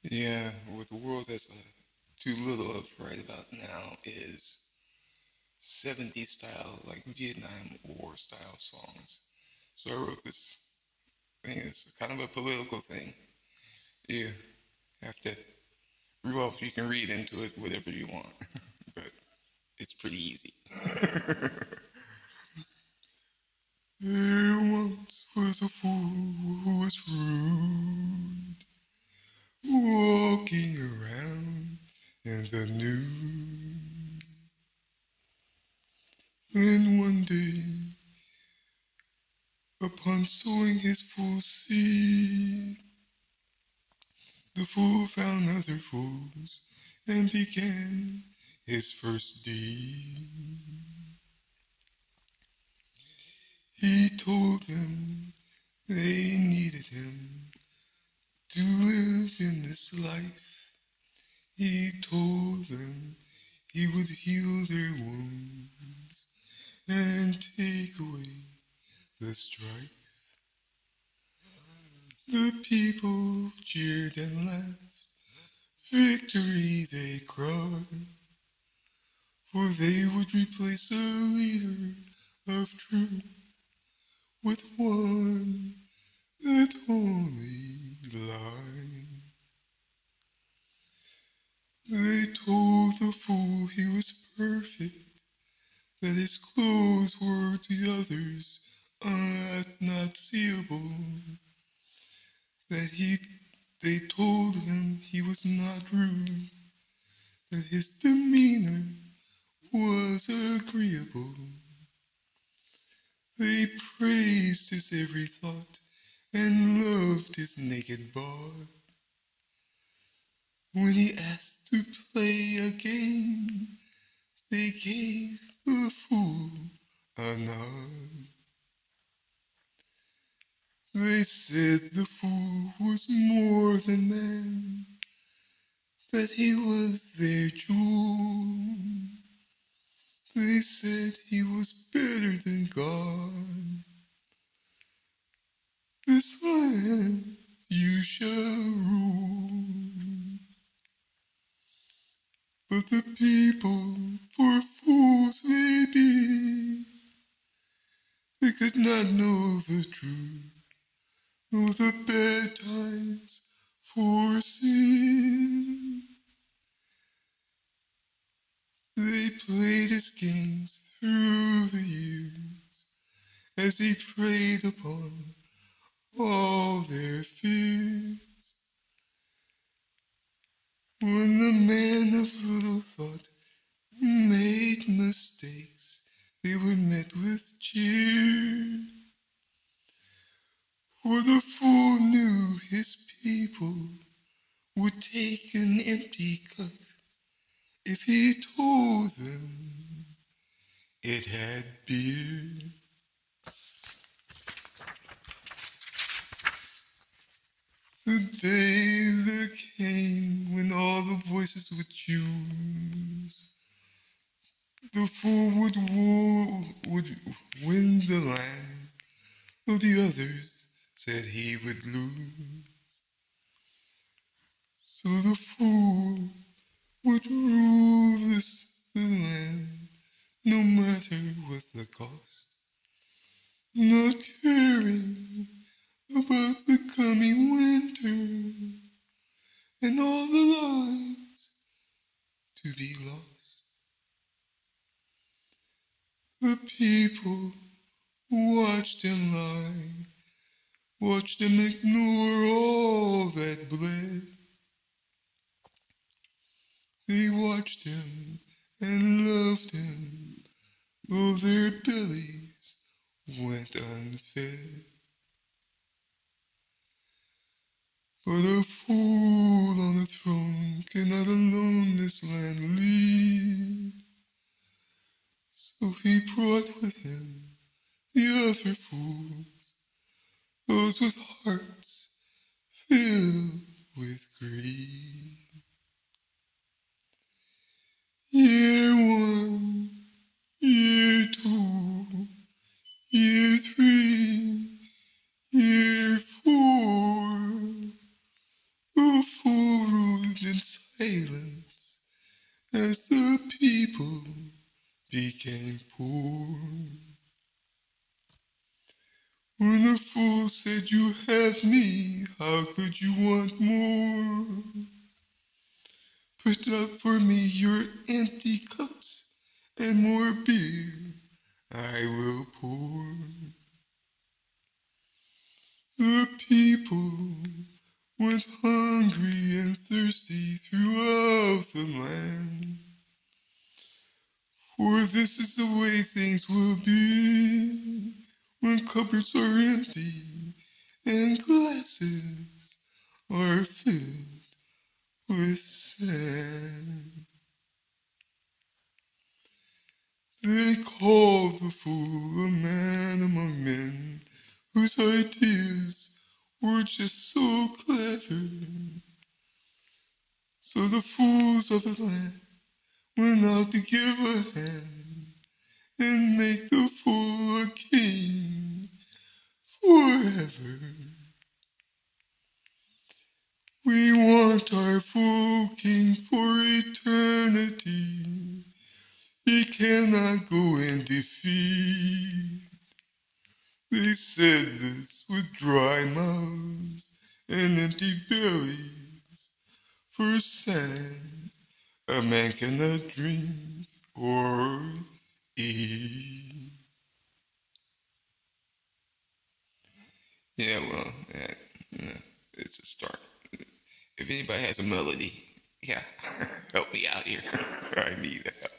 Yeah, what the world has too little of right about now is 70s style, like Vietnam War style songs. So I wrote this thing. It's kind of a political thing. You have to revolve. You can read into it whatever you want, but it's pretty easy. There once was a fool who was rude, walking around in the nude. Then one day, upon sowing his fool seed, the fool found other fools and began his first deed. He told them they needed him to live in this life. He told them he would heal their wounds and take away the strife. The people cheered and laughed. Victory they cried, for they would replace a leader of truth with one that only lied. They told the fool he was perfect, that his clothes were to others not seeable, that they told him he was not rude, that his demeanor was agreeable. They praised his every thought and loved his naked bod. When he asked to play a game, they gave the fool a nod. They said the fool was more than man, that he was their jewel. They said he was better than God. This land you shall rule. But the people, for fools they be, they could not know the truth, nor the bad times foreseen. They played his games through the years, as he preyed upon all their fears. When the man of little thought made mistakes, they were met with cheer. For the fool knew his people would take an empty cup if he told them it had beer. The day that came when all the voices would choose, the fool would win the land, though the others said he would lose. So the fool would rule the land, no matter what the cost, not caring about the coming winter and all the lives to be lost. The people watched him lie, watched him ignore all that bled. They watched him and loved him, though their bellies went unfed. But a fool on a throne cannot alone this land lead. So he brought with him the other fools, those with hearts filled with greed. Year one, year two, year three, year four, the in silence as the people became poor. When the fool said, "You have me, how could you want more? Put up for me your empty cups, and more beer I will pour." The people went hungry and thirsty throughout the land. For this is the way things will be when cupboards are empty and glasses are filled with sand. They called the fool a man among men whose ideas were just so clever. So the fools of the land went out to give a hand and make the fool a king forever. We want our fool king for eternity. He cannot go in defeat. They said this with dry mouths and empty bellies. For sand a man cannot drink or eat. Yeah, well, it's a start. If anybody has a melody, yeah, help me out here. I need help.